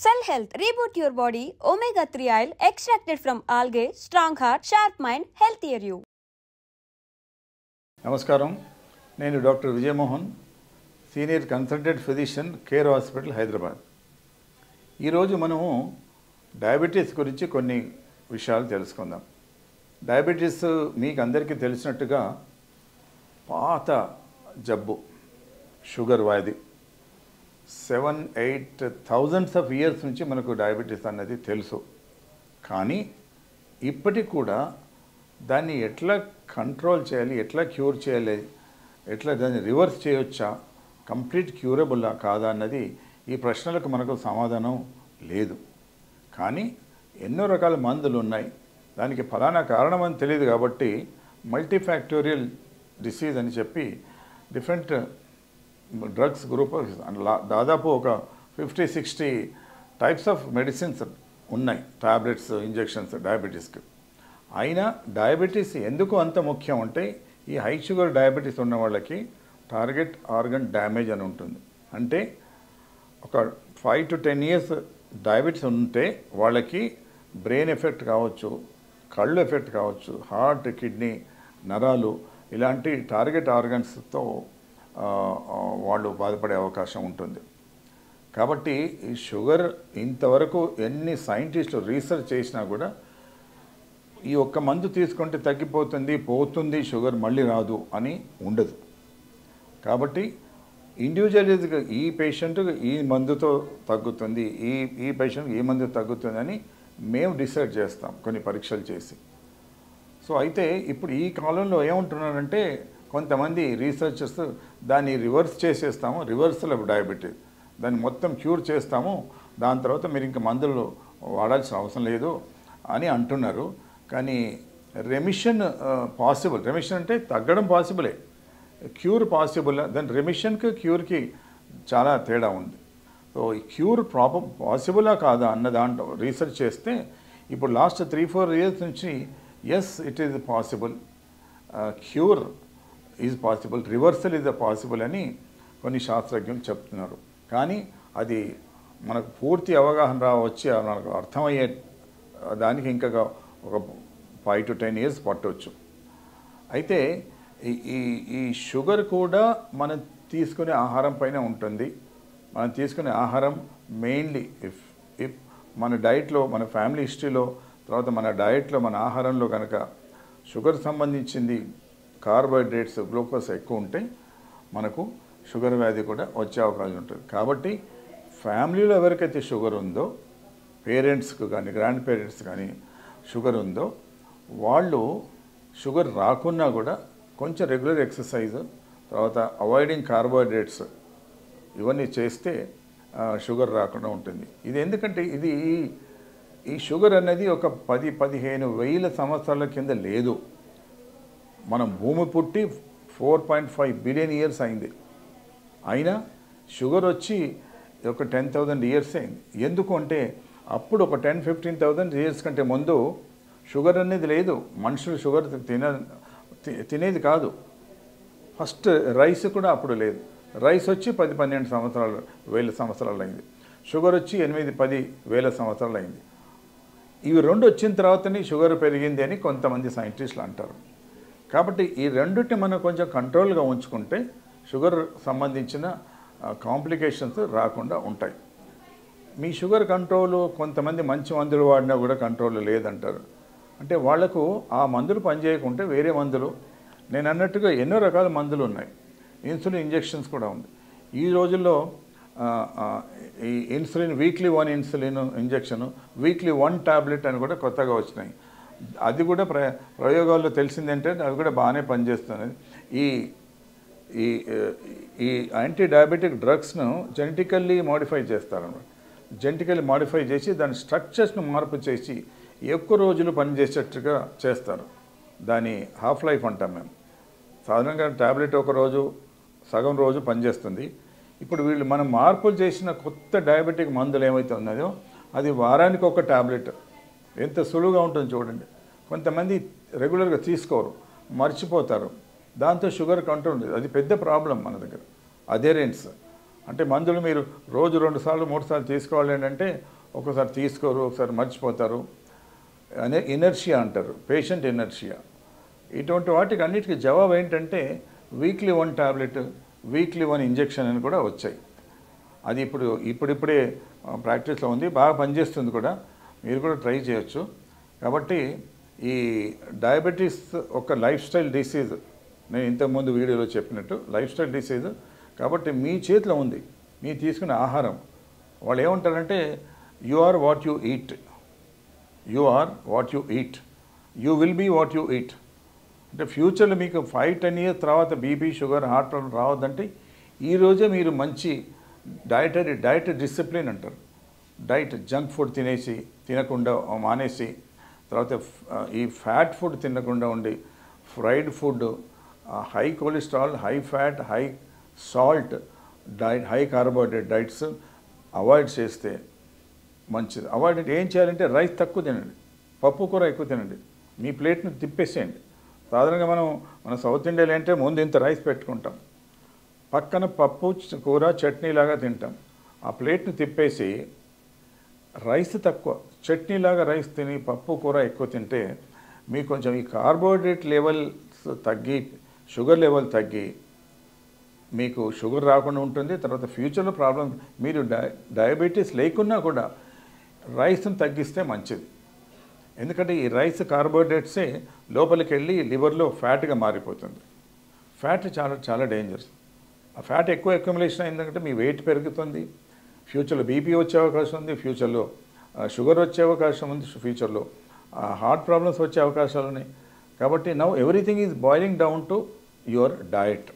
Cell Health, reboot your body, omega-3 oil extracted from algae, strong heart, sharp mind, healthier you. నమస్కారం, నేను doctor Vijayamohan, senior consultant physician, care hospital, Hyderabad. ఈరోజు మనము diabetes గురించి కొన్ని విషయాలు తెలుసుకుందాం. డయాబెటీస్ మీకు అందరికీ తెలిసినట్టుగా పాత జబ్బు, షుగర్ వ్యాధి. 7-8 థౌజండ్స్ ఆఫ్ ఇయర్స్ నుంచి మనకు డయాబెటీస్ అన్నది తెలుసు. కానీ ఇప్పటికి కూడా దాన్ని ఎట్లా కంట్రోల్ చేయాలి, ఎట్లా క్యూర్ చేయాలి, ఎట్లా దాన్ని రివర్స్ చేయొచ్చా, కంప్లీట్ క్యూరబుల్లా కాదా అన్నది ఈ ప్రశ్నలకు మనకు సమాధానం లేదు. కానీ ఎన్నో రకాల మందులు ఉన్నాయి. దానికి ఫలానా కారణం అని తెలియదు కాబట్టి మల్టీఫ్యాక్టోరియల్ డిసీజ్ అని చెప్పి డిఫరెంట్ డ్రగ్స్ గ్రూప్ దాదాపు ఒక 50-60 టైప్స్ ఆఫ్ మెడిసిన్స్ ఉన్నాయి, టాబ్లెట్స్, ఇంజెక్షన్స్ డయాబెటీస్కి. అయినా డయాబెటీస్ ఎందుకు అంత ముఖ్యం అంటే ఈ హై షుగర్ డయాబెటీస్ ఉన్న వాళ్ళకి టార్గెట్ ఆర్గన్ డ్యామేజ్ అని ఉంటుంది. అంటే ఒక 5 to 10 ఇయర్స్ డయాబెటీస్ ఉంటే వాళ్ళకి బ్రెయిన్ ఎఫెక్ట్ కావచ్చు, కళ్ళు ఎఫెక్ట్ కావచ్చు, హార్ట్, కిడ్నీ, నరాలు ఇలాంటి టార్గెట్ ఆర్గన్స్తో వాళ్ళు బాధపడే అవకాశం ఉంటుంది. కాబట్టి ఈ షుగర్ ఇంతవరకు ఎన్ని సైంటిస్టులు రీసెర్చ్ చేసినా కూడా ఈ ఒక్క మందు తీసుకుంటే పోతుంది షుగర్ మళ్ళీ రాదు అని ఉండదు. కాబట్టి ఇండివిజువల్గా ఈ పేషెంట్కి ఈ మందుతో తగ్గుతుంది, ఈ పేషెంట్కి ఈ మందు తగ్గుతుంది అని మేము డిసైడ్ చేస్తాం కొన్ని పరీక్షలు చేసి. సో అయితే ఇప్పుడు ఈ కాలంలో ఏమంటున్నారంటే కొంతమంది రీసెర్చర్స్ దాన్ని రివర్స్ చేసేస్తాము, రివర్సల్ ఆఫ్ డయాబెటీస్, దాన్ని మొత్తం క్యూర్ చేస్తాము, దాని తర్వాత మీరు ఇంకా మందులు వాడాల్సిన అవసరం లేదు అని అంటున్నారు. కానీ రెమిషన్ పాసిబుల్, రెమిషన్ అంటే తగ్గడం పాసిబులే, క్యూర్ పాసిబుల్. దాని రెమిషన్కి క్యూర్కి చాలా తేడా ఉంది. సో ఈ క్యూర్ పాసిబులా కాదా అన్న దాంట్లో రీసెర్చ్ చేస్తే ఇప్పుడు లాస్ట్ 3-4 ఇయర్స్ నుంచి yes it is possible, cure is possible, reversal is possible అని కొన్ని శాస్త్రజ్ఞులు చెప్తున్నారు. కానీ అది మనకు పూర్తి అవగాహన వచ్చి మనకు అర్థమయ్యే దానికి ఇంకా ఒక 5 to 10 ఇయర్స్ పట్టవచ్చు. అయితే ఈ షుగర్ కూడా మనం తీసుకునే ఆహారం పైన ఉంటుంది. మనం తీసుకునే ఆహారం మెయిన్లీ ఇఫ్ మన డైట్లో, మన ఫ్యామిలీ హిస్టరీలో, తర్వాత మన డైట్లో, మన ఆహారంలో కనుక షుగర్ సంబంధించింది కార్బోహైడ్రేట్స్, గ్లూకోజ్ ఎక్కువ ఉంటే మనకు షుగర్ వ్యాధి కూడా వచ్చే అవకాశం ఉంటుంది. కాబట్టి ఫ్యామిలీలో ఎవరికైతే షుగర్ ఉందో, పేరెంట్స్కి కానీ గ్రాండ్ పేరెంట్స్ కానీ షుగర్ ఉందో, వాళ్ళు షుగర్ రాకున్నా కూడా కొంచెం రెగ్యులర్ ఎక్సర్సైజ్, తర్వాత అవాయిడింగ్ కార్బోహైడ్రేట్స్ ఇవన్నీ చేస్తే షుగర్ రాకుండా ఉంటుంది. ఇది ఎందుకంటే ఈ షుగర్ అనేది ఒక 10-15 వేల సంవత్సరాల కింద లేదు. మనం భూమి పుట్టి 4.5 బిలియన్ ఇయర్స్ అయింది. అయినా షుగర్ వచ్చి ఒక 10,000 ఇయర్స్ అయింది. ఎందుకు అంటే అప్పుడు ఒక 10-15,000 ఇయర్స్ కంటే ముందు షుగర్ అనేది లేదు. మనుషులు షుగర్ తినేది కాదు. ఫస్ట్ రైస్ కూడా అప్పుడు లేదు. రైస్ వచ్చి 10-12 వేల సంవత్సరాలు అయింది. షుగర్ వచ్చి 8-10 వేల సంవత్సరాలు అయింది. ఇవి రెండు వచ్చిన తర్వాతనే షుగర్ పెరిగింది అని కొంతమంది సైంటిస్టులు అంటారు. కాబట్టి ఈ రెండింటిని మనం కొంచెం కంట్రోల్గా ఉంచుకుంటే షుగర్ సంబంధించిన కాంప్లికేషన్స్ రాకుండా ఉంటాయి. మీ షుగర్ కంట్రోల్ కొంతమంది మంచి మందులు వాడినా కూడా కంట్రోల్ లేదంటారు. అంటే వాళ్లకు ఆ మందులు పనిచేయకుంటే వేరే మందులు, నేను అన్నట్టుగా ఎన్నో రకాల మందులు ఉన్నాయి. ఇన్సులిన్ ఇంజెక్షన్స్ కూడా ఉంది. ఈ రోజుల్లో ఈ insulin weekly 1 insulin injection, weekly 1 tablet అని కూడా కొత్తగా వచ్చినాయి. అది కూడా ప్రయోగాల్లో తెలిసిందంటే అవి కూడా బాగానే పనిచేస్తున్నది. ఈ యాంటీ డయాబెటిక్ డ్రగ్స్ను జెనెటికల్లీ మాడిఫై చేస్తారన్నమాట. జెనెటికల్లీ మాడిఫై చేసి దాని స్ట్రక్చర్స్ను మార్పు చేసి ఎక్కువ రోజులు పనిచేసేట్టుగా చేస్తారు. దాని హాఫ్ లైఫ్ అంటాం మేము. సాధారణంగా టాబ్లెట్ ఒక రోజు, సగం రోజు పనిచేస్తుంది. ఇప్పుడు వీళ్ళు మనం మార్పులు చేసిన కొత్త డయాబెటిక్ మందులు ఏమైతే ఉన్నాయో అది వారానికి ఒక టాబ్లెట్. ఎంత సులువుగా ఉంటుంది చూడండి. కొంతమంది రెగ్యులర్గా తీసుకోరు, మర్చిపోతారు. దాంతో షుగర్ కంట్రోల్, అది పెద్ద ప్రాబ్లం మన దగ్గర. అథెరెన్స్ అంటే మందులు మీరు రోజు 2 సార్లు 3 సార్లు తీసుకోవాలి అంటే ఒక్కోసారి తీసుకోరు, ఒకసారి మర్చిపోతారు. అనే ఇనర్షియా అంటారు, పేషెంట్ ఇనర్షియా. ఇటువంటి వాటికి అన్నిటికీ జవాబు ఏంటంటే వీక్లీ 1 టాబ్లెట్, వీక్లీ 1 ఇంజెక్షన్ అని కూడా వచ్చాయి. అది ఇప్పుడిప్పుడే ప్రాక్టీస్లో ఉంది, బాగా పనిచేస్తుంది కూడా. మీరు కూడా ట్రై చేయొచ్చు. కాబట్టి ఈ డయాబెటీస్ ఒక లైఫ్ స్టైల్ డిసీజ్. నేను ఇంతకుముందు వీడియోలో చెప్పినట్టు లైఫ్ స్టైల్ డిసీజ్. కాబట్టి మీ చేతిలో ఉంది, మీరు తీసుకునే ఆహారం. వాళ్ళు ఏమంటారంటే you are what you eat, you are what you eat, you will be what you eat. అంటే ఫ్యూచర్లో మీకు 5-10 ఇయర్స్ తర్వాత బీపీ, షుగర్, హార్ట్ ప్రాబ్లం రావద్దంటే ఈరోజే మీరు మంచి డైట్ డిసిప్లిన్ అంటారు. డైట్ జంక్ ఫుడ్ తినకుండా మానేసి, తర్వాత ఈ ఫ్యాట్ ఫుడ్ తినకుండా ఉండి, fried food, high cholesterol, high fat, high salt diet, high carbohydrate diets avoid చేస్తే మంచిది. అవాయిడ్ అంటే ఏం చేయాలంటే రైస్ తక్కువ తినండి, పప్పు కూర ఎక్కువ తినండి, మీ ప్లేట్ని తిప్పేసేయండి. సాధారణంగా మన సౌత్ ఇండియాలో అంటే ముందు ఇంత రైస్ పెట్టుకుంటాం, పక్కన పప్పు కూర చట్నీలాగా తింటాం. ఆ ప్లేట్ని తిప్పేసి రైస్ తక్కువ, చట్నీలాగా రైస్ తిని పప్పు కూర ఎక్కువ తింటే మీకు కొంచెం ఈ కార్బోహైడ్రేట్ లెవెల్స్ తగ్గి, షుగర్ లెవెల్ తగ్గి మీకు షుగర్ రాకుండా ఉంటుంది. తర్వాత ఫ్యూచర్లో ప్రాబ్లం, మీరు డయాబెటీస్ లేకున్నా కూడా రైస్ని తగ్గిస్తే మంచిది. ఎందుకంటే ఈ రైస్ కార్బోహైడ్రేట్సే లోపలికి వెళ్ళి లివర్లో ఫ్యాట్గా మారిపోతుంది. ఫ్యాట్ చాలా చాలా డేంజరస్. ఆ ఫ్యాట్ ఎక్కువ అక్యుములేషన్ అయిందంటే మీ వెయిట్ పెరుగుతుంది, ఫ్యూచర్లో బీపీ వచ్చే అవకాశం ఉంది, ఫ్యూచర్లో షుగర్ వచ్చే అవకాశం ఉంది, ఫ్యూచర్లో హార్ట్ ప్రాబ్లమ్స్ వచ్చే అవకాశాలు ఉన్నాయి. కాబట్టి now everything is boiling down to your diet,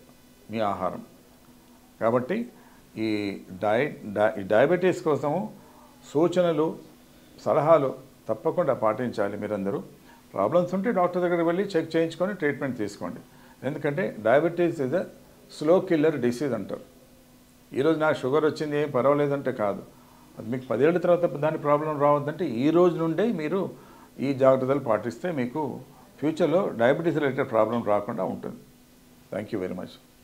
మీ ఆహారం. కాబట్టి ఈ డయాబెటీస్ కోసము సూచనలు, సలహాలు తప్పకుండా పాటించాలి. మీరందరూ ప్రాబ్లమ్స్ ఉంటే డాక్టర్ దగ్గరికి వెళ్ళి చెక్ చేయించుకొని ట్రీట్మెంట్ తీసుకోండి. ఎందుకంటే diabetes is a slow killer disease అంటారు. ఈరోజు నాకు షుగర్ వచ్చింది ఏం పర్వాలేదంటే కాదు, అది మీకు 10 ఏళ్ళ తర్వాత దాని ప్రాబ్లం రావద్దంటే ఈ రోజు నుండే మీరు ఈ జాగ్రత్తలు పాటిస్తే మీకు ఫ్యూచర్లో డయాబెటీస్ రిలేటెడ్ ప్రాబ్లం రాకుండా ఉంటుంది. Thank you very much.